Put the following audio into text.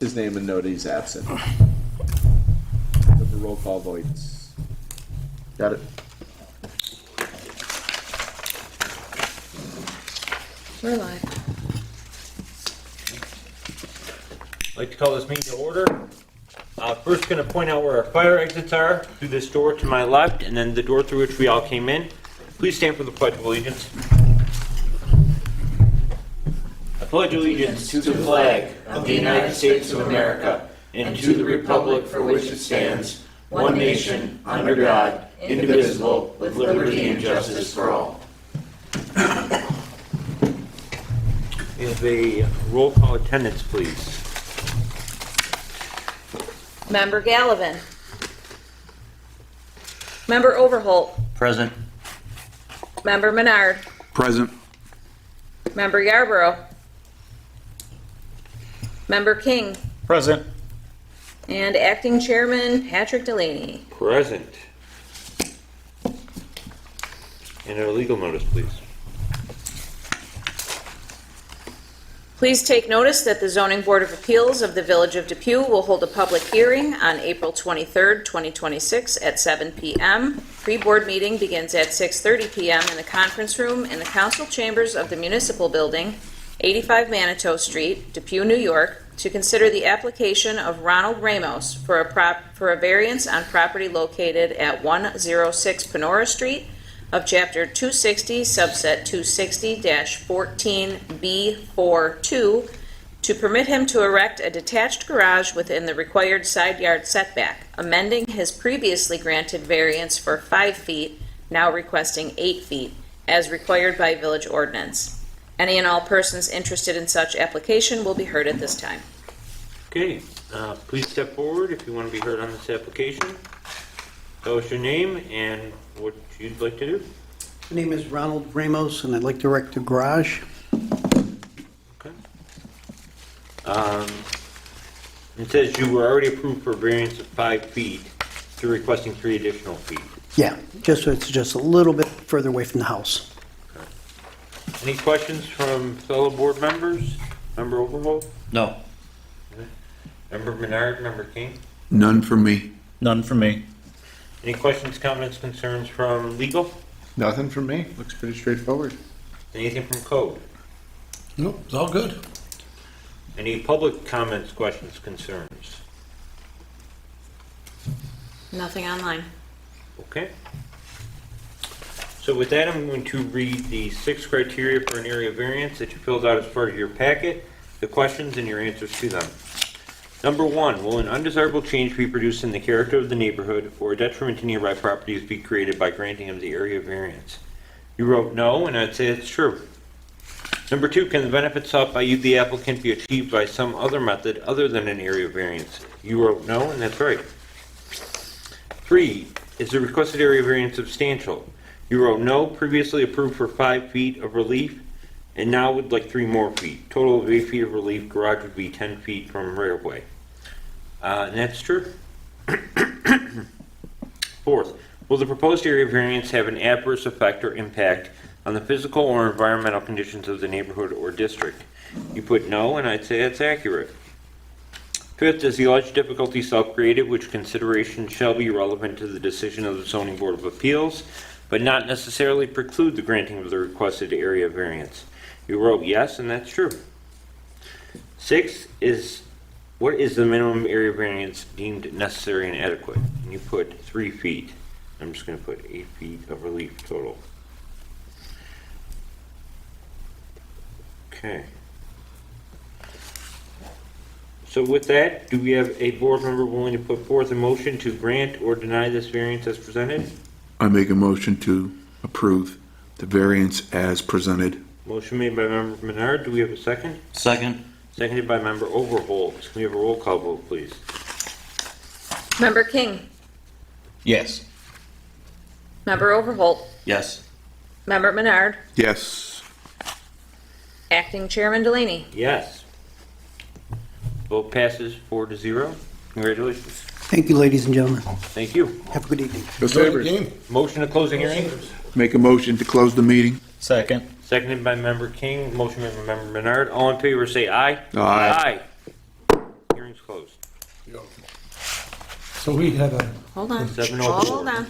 his name and note he's absent. The roll call votes. Got it. We're live. I'd like to call this meeting to order. First, going to point out where our fire exits are, through this door to my left, and then the door through which we all came in. Please stand for the Pledge of Allegiance. I pledge allegiance to the flag of the United States of America and to the republic for which it stands, one nation, under God, indivisible, with liberty and justice for all. We have a roll call attendance, please. Member Gallivan. Member Overholt. Present. Member Menard. Present. Member Yarborough. Member King. Present. And Acting Chairman Patrick Delaney. Present. And our legal notice, please. Please take notice that the Zoning Board of Appeals of the Village of Depew will hold a public hearing on April 23rd, 2026 at 7 p.m. Pre-board meeting begins at 6:30 p.m. in the conference room in the council chambers of the Municipal Building, 85 Manitou Street, Depew, New York, to consider the application of Ronald Ramos for a variance on property located at 106 Panora Street of Chapter 260, subset 260-14B42, to permit him to erect a detached garage within the required side yard setback, amending his previously granted variance for 5 feet, now requesting 8 feet, as required by village ordinance. Any and all persons interested in such application will be heard at this time. Okay, please step forward if you want to be heard on this application. Tell us your name and what you'd like to do. My name is Ronald Ramos, and I'd like to erect a garage. Okay. It says you were already approved for a variance of 5 feet. You're requesting 3 additional feet. Yeah, it's just a little bit further away from the house. Any questions from fellow board members? Member Overholt? No. Okay. Member Menard, Member King? None for me. None for me. Any questions, comments, concerns from legal? Nothing from me. Looks pretty straightforward. Anything from code? Nope, it's all good. Any public comments, questions, concerns? Nothing online. Okay. So with that, I'm going to read the 6 criteria for an area variance that you filled out as part of your packet, the questions and your answers to them. Number 1, will an undesirable change be produced in the character of the neighborhood or a detriment to nearby properties be created by granting of the area variance? You wrote no, and I'd say it's true. Number 2, can the benefits sought by you, the applicant, be achieved by some other method other than an area variance? You wrote no, and that's right. 3, is the requested area variance substantial? You wrote no, previously approved for 5 feet of relief, and now would like 3 more feet. Total of 8 feet of relief, garage would be 10 feet from right of way. And that's true. 4th, will the proposed area variance have an adverse effect or impact on the physical or environmental conditions of the neighborhood or district? You put no, and I'd say that's accurate. 5th, is the alleged difficulty self-created, which consideration shall be relevant to the decision of the Zoning Board of Appeals, but not necessarily preclude the granting of the requested area variance? You wrote yes, and that's true. 6 is, what is the minimum area variance deemed necessary and adequate? And you put 3 feet. I'm just going to put 8 feet of relief total. Okay. So with that, do we have a board member willing to put forth a motion to grant or deny this variance as presented? I make a motion to approve the variance as presented. Motion made by Member Menard. Do we have a second? Second. Seconded by Member Overholt. Can we have a roll call vote, please? Member King. Yes. Member Overholt. Yes. Member Menard. Yes. Acting Chairman Delaney. Yes. Vote passes 4-0. Congratulations. Thank you, ladies and gentlemen. Thank you. Have a good evening. Go Sabres. Motion to close the hearing. Make a motion to close the meeting. Second. Seconded by Member King. Motion made by Member Menard. All in favor say aye. Aye. Hearing's closed. So we had a, Hold on. 7:04. Hold on.